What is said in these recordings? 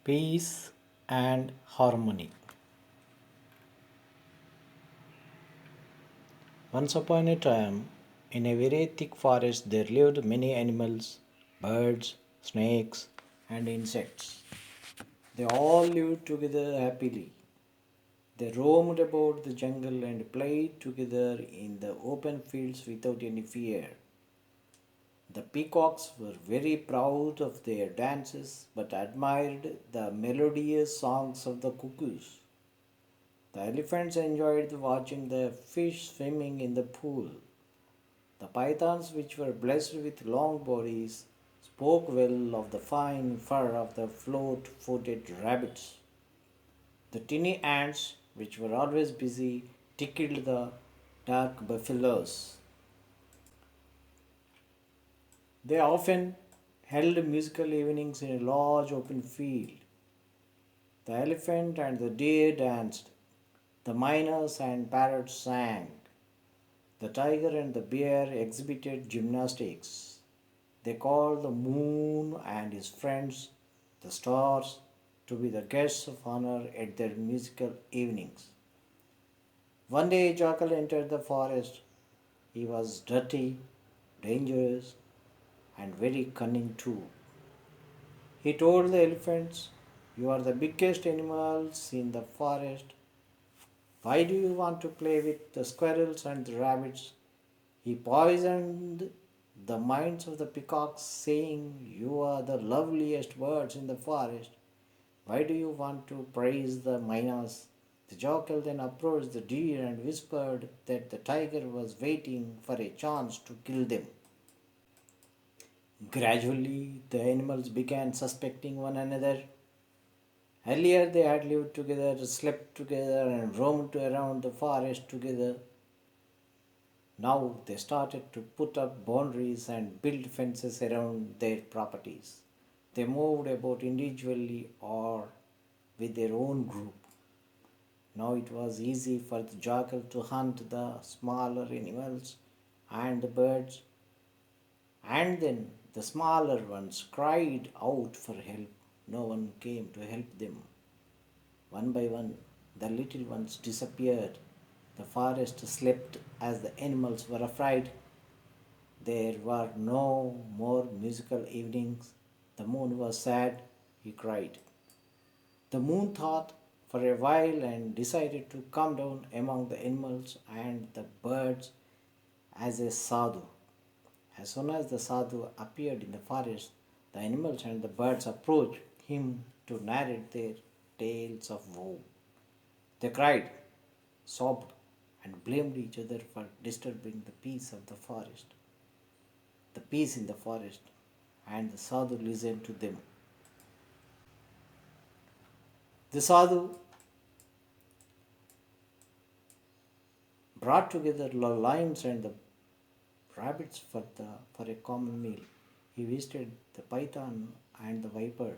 Peace and harmony. Once upon a time, in a very thick forest, there lived many animals, birds, snakes, and insects. They all lived together happily. They roamed about the jungle and played together in the open fields without any fear. The peacocks were very proud of their dances but admired the melodious songs of the cuckoos. The elephants enjoyed watching the fish swimming in the pool. The pythons, which were blessed with long bodies, spoke well of the fine fur of the float footed rabbits. The tiny ants, which were always busy, tickled the dark buffaloes. They often held musical evenings in a large open field. The elephant and the deer danced, the miners and parrots sang. The tiger and the bear exhibited gymnastics. They called the moon and his friends, the stars, to be the guests of honor at their musical evenings. One day a jackal entered the forest. He was dirty, dangerous, and very cunning too. He told the elephants, "You are the biggest animals in the forest. Why do you want to play with the squirrels and the rabbits?" He poisoned the minds of the peacocks, saying, "You are the loveliest birds in the forest. Why do you want to praise the miners?" The jackal then approached the deer and whispered that the tiger was waiting for a chance to kill them. Gradually, the animals began suspecting one another. Earlier, they had lived together, slept together, and roamed around the forest together. Now they started to put up boundaries and build fences around their properties. They moved about individually or with their own group. Now it was easy for the jackal to hunt the smaller animals and the birds, and then the smaller ones cried out for help. No one came to help them. One by one, the little ones disappeared. The forest slept as the animals were afraid. There were no more musical evenings. The moon was sad, he cried. The moon thought for a while and decided to come down among the animals and the birds as a sadhu. As soon as the sadhu appeared in the forest, the animals and the birds approached him to narrate their tales of woe. They cried, sobbed, and blamed each other for disturbing the peace of the forest, the peace in the forest, and the sadhu listened to them. The sadhu brought together the lions and the rabbits for a common meal. He visited the python and the viper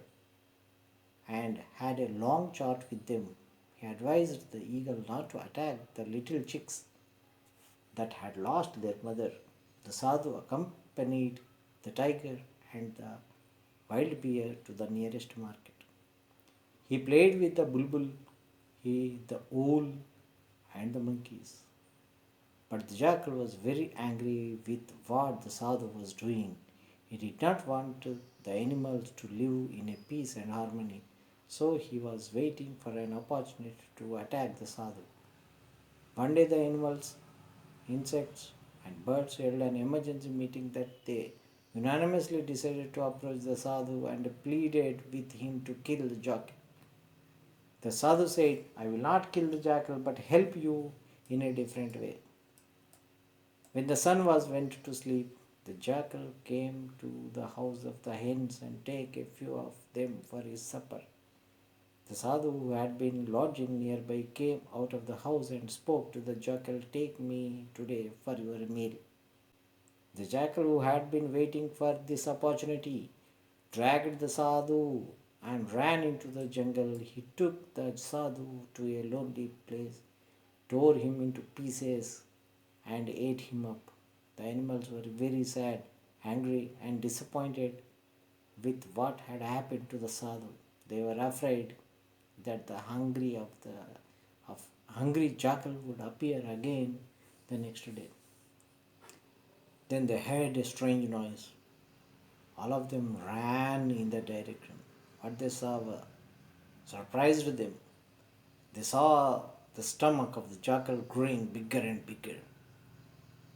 and had a long chat with them. He advised the eagle not to attack the little chicks that had lost their mother. The sadhu accompanied the tiger and the wild bear to the nearest market. He played with the bulbul, the owl, and the monkeys. But the jackal was very angry with what the sadhu was doing. He did not want the animals to live in a peace and harmony, so he was waiting for an opportunity to attack the sadhu. One day, the animals, insects, and birds held an emergency meeting that they unanimously decided to approach the sadhu and pleaded with him to kill the jackal. The sadhu said, "I will not kill the jackal but help you in a different way." When the sun went to sleep, the jackal came to the house of the hens and took a few of them for his supper. The sadhu who had been lodging nearby came out of the house and spoke to the jackal, "Take me today for your meal." The jackal who had been waiting for this opportunity dragged the sadhu and ran into the jungle. He took the sadhu to a lonely place, tore him into pieces, and ate him up. The animals were very sad, angry, and disappointed with what had happened to the sadhu. They were afraid that the of hungry jackal would appear again the next day. Then they heard a strange noise. All of them ran in that direction. What they saw surprised them. They saw the stomach of the jackal growing bigger and bigger.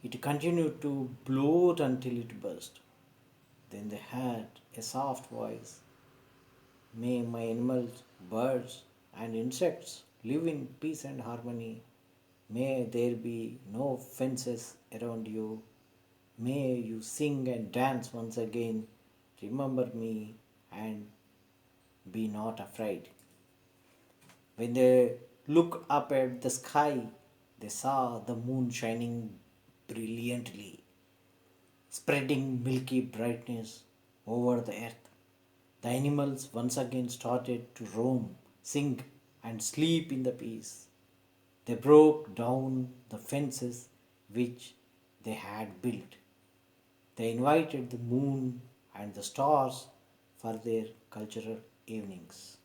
It continued to bloat until it burst. Then they heard a soft voice. May my animals, birds, and insects live in peace and harmony. May there be no fences around you. May you sing and dance once again. Remember me and be not afraid. When they looked up at the sky, they saw the moon shining brilliantly, spreading milky brightness over the earth. The animals once again started to roam, sing, and sleep in the peace. They broke down the fences which they had built. They invited the moon and the stars for their cultural evenings.